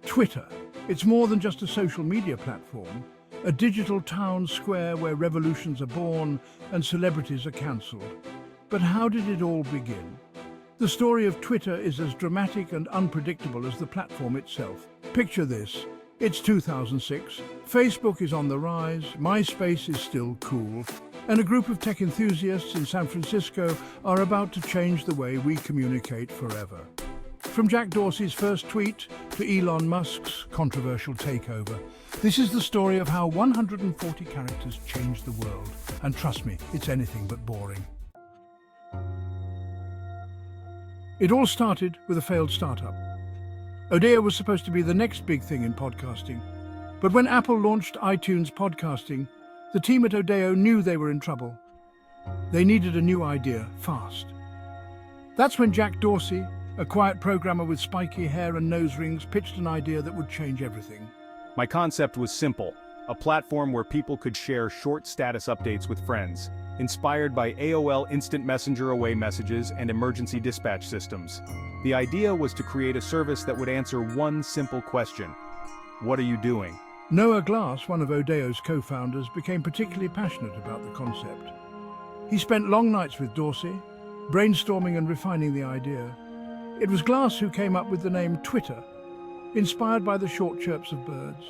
Twitter. It's more than just a social media platform, a digital town square where revolutions are born and celebrities are cancelled. But how did it all begin? The story of Twitter is as dramatic and unpredictable as the platform itself. Picture this. It's 2006, Facebook is on the rise, MySpace is still cool, and a group of tech enthusiasts in San Francisco are about to change the way we communicate forever. From Jack Dorsey's first tweet to Elon Musk's controversial takeover, this is the story of how 140 characters changed the world. And trust me, it's anything but boring. It all started with a failed startup. Odeo was supposed to be the next big thing in podcasting. But when Apple launched iTunes podcasting, the team at Odeo knew they were in trouble. They needed a new idea, fast. That's when Jack Dorsey, a quiet programmer with spiky hair and nose rings, pitched an idea that would change everything. My concept was simple, a platform where people could share short status updates with friends, inspired by AOL Instant Messenger away messages and emergency dispatch systems. The idea was to create a service that would answer one simple question: what are you doing? Noah Glass, one of Odeo's co-founders, became particularly passionate about the concept. He spent long nights with Dorsey, brainstorming and refining the idea. It was Glass who came up with the name Twitter, inspired by the short chirps of birds.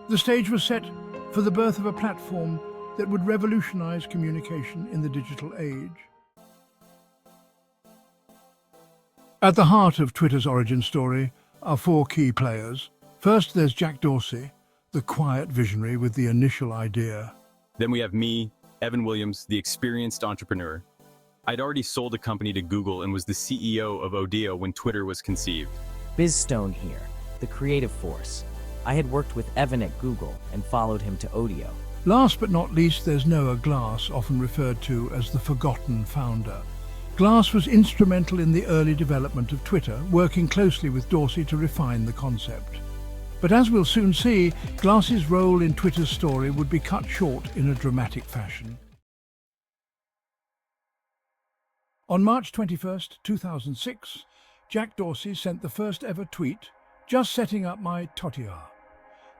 The stage was set for the birth of a platform that would revolutionize communication in the digital age. At the heart of Twitter's origin story are four key players. First, there's Jack Dorsey, the quiet visionary with the initial idea. Then we have me, Evan Williams, the experienced entrepreneur. I'd already sold a company to Google and was the CEO of Odeo when Twitter was conceived. Biz Stone here, the creative force. I had worked with Evan at Google and followed him to Odeo. Last but not least, there's Noah Glass, often referred to as the forgotten founder. Glass was instrumental in the early development of Twitter, working closely with Dorsey to refine the concept. But as we'll soon see, Glass's role in Twitter's story would be cut short in a dramatic fashion. On March 21st, 2006, Jack Dorsey sent the first ever tweet, "Just setting up my Twitter."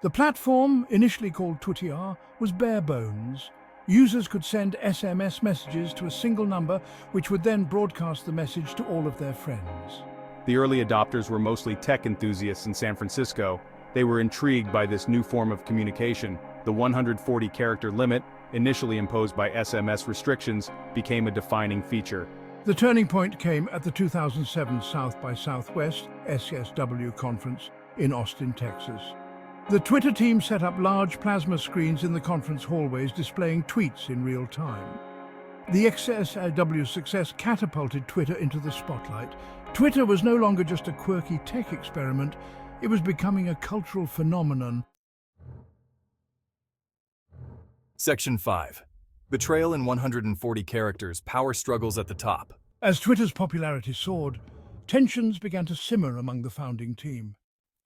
The platform, initially called Twitter, was bare bones. Users could send SMS messages to a single number, which would then broadcast the message to all of their friends. The early adopters were mostly tech enthusiasts in San Francisco. They were intrigued by this new form of communication. The 140-character limit, initially imposed by SMS restrictions, became a defining feature. The turning point came at the 2007 South by Southwest SSW conference in Austin, Texas. The Twitter team set up large plasma screens in the conference hallways displaying tweets in real time. The SSW success catapulted Twitter into the spotlight. Twitter was no longer just a quirky tech experiment, it was becoming a cultural phenomenon. Section 5. Betrayal in 140 characters, power struggles at the top. As Twitter's popularity soared, tensions began to simmer among the founding team.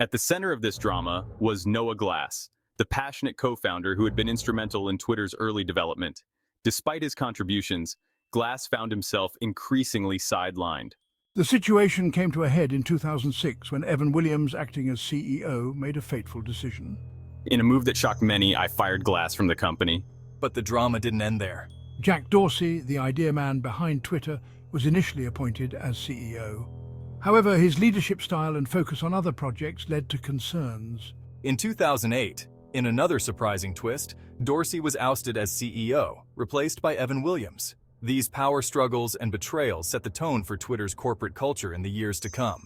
At the center of this drama was Noah Glass, the passionate co-founder who had been instrumental in Twitter's early development. Despite his contributions, Glass found himself increasingly sidelined. The situation came to a head in 2006 when Evan Williams, acting as CEO, made a fateful decision. In a move that shocked many, I fired Glass from the company. But the drama didn't end there. Jack Dorsey, the idea man behind Twitter, was initially appointed as CEO. However, his leadership style and focus on other projects led to concerns. In 2008, in another surprising twist, Dorsey was ousted as CEO, replaced by Evan Williams. These power struggles and betrayals set the tone for Twitter's corporate culture in the years to come.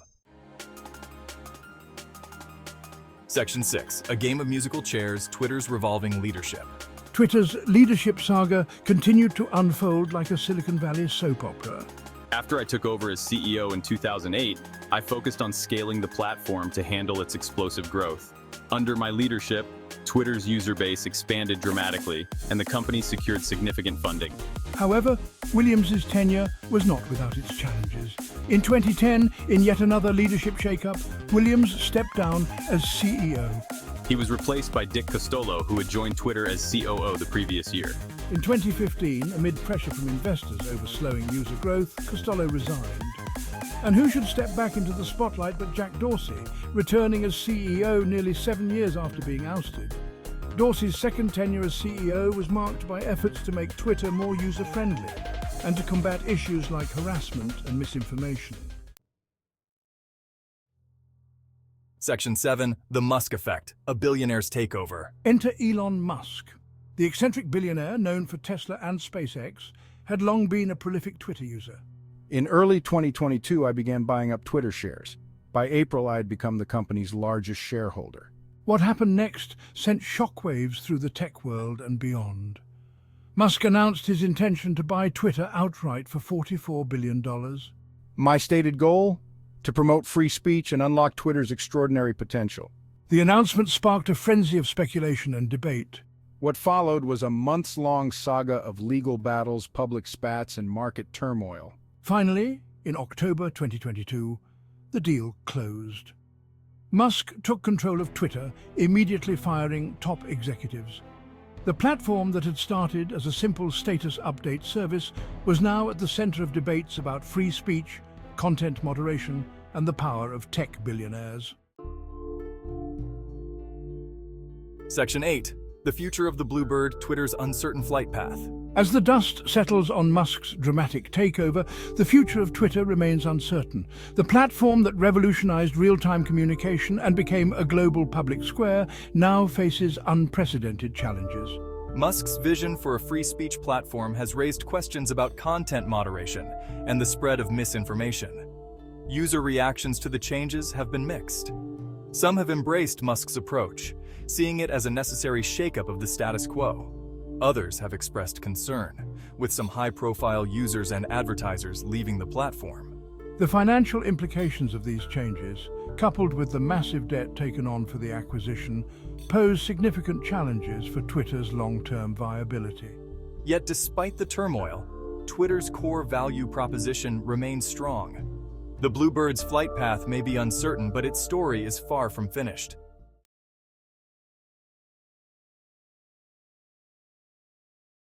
Section 6. A game of musical chairs, Twitter's revolving leadership. Twitter's leadership saga continued to unfold like a Silicon Valley soap opera. After I took over as CEO in 2008, I focused on scaling the platform to handle its explosive growth. Under my leadership, Twitter's user base expanded dramatically, and the company secured significant funding. However, Williams' tenure was not without its challenges. In 2010, in yet another leadership shakeup, Williams stepped down as CEO. He was replaced by Dick Costolo, who had joined Twitter as COO the previous year. In 2015, amid pressure from investors over slowing user growth, Costolo resigned. And who should step back into the spotlight but Jack Dorsey, returning as CEO nearly 7 years after being ousted. Dorsey's second tenure as CEO was marked by efforts to make Twitter more user-friendly and to combat issues like harassment and misinformation. Section 7. The Musk Effect, a billionaire's takeover. Enter Elon Musk. The eccentric billionaire, known for Tesla and SpaceX, had long been a prolific Twitter user. In early 2022, I began buying up Twitter shares. By April, I had become the company's largest shareholder. What happened next sent shockwaves through the tech world and beyond. Musk announced his intention to buy Twitter outright for $44 billion. My stated goal? To promote free speech and unlock Twitter's extraordinary potential. The announcement sparked a frenzy of speculation and debate. What followed was a months-long saga of legal battles, public spats, and market turmoil. Finally, in October 2022, the deal closed. Musk took control of Twitter, immediately firing top executives. The platform that had started as a simple status update service was now at the center of debates about free speech, content moderation, and the power of tech billionaires. Section 8. The future of the Bluebird, Twitter's uncertain flight path. As the dust settles on Musk's dramatic takeover, the future of Twitter remains uncertain. The platform that revolutionized real-time communication and became a global public square now faces unprecedented challenges. Musk's vision for a free speech platform has raised questions about content moderation and the spread of misinformation. User reactions to the changes have been mixed. Some have embraced Musk's approach, seeing it as a necessary shakeup of the status quo. Others have expressed concern, with some high-profile users and advertisers leaving the platform. The financial implications of these changes, coupled with the massive debt taken on for the acquisition, pose significant challenges for Twitter's long-term viability. Yet despite the turmoil, Twitter's core value proposition remains strong. The Bluebird's flight path may be uncertain, but its story is far from finished.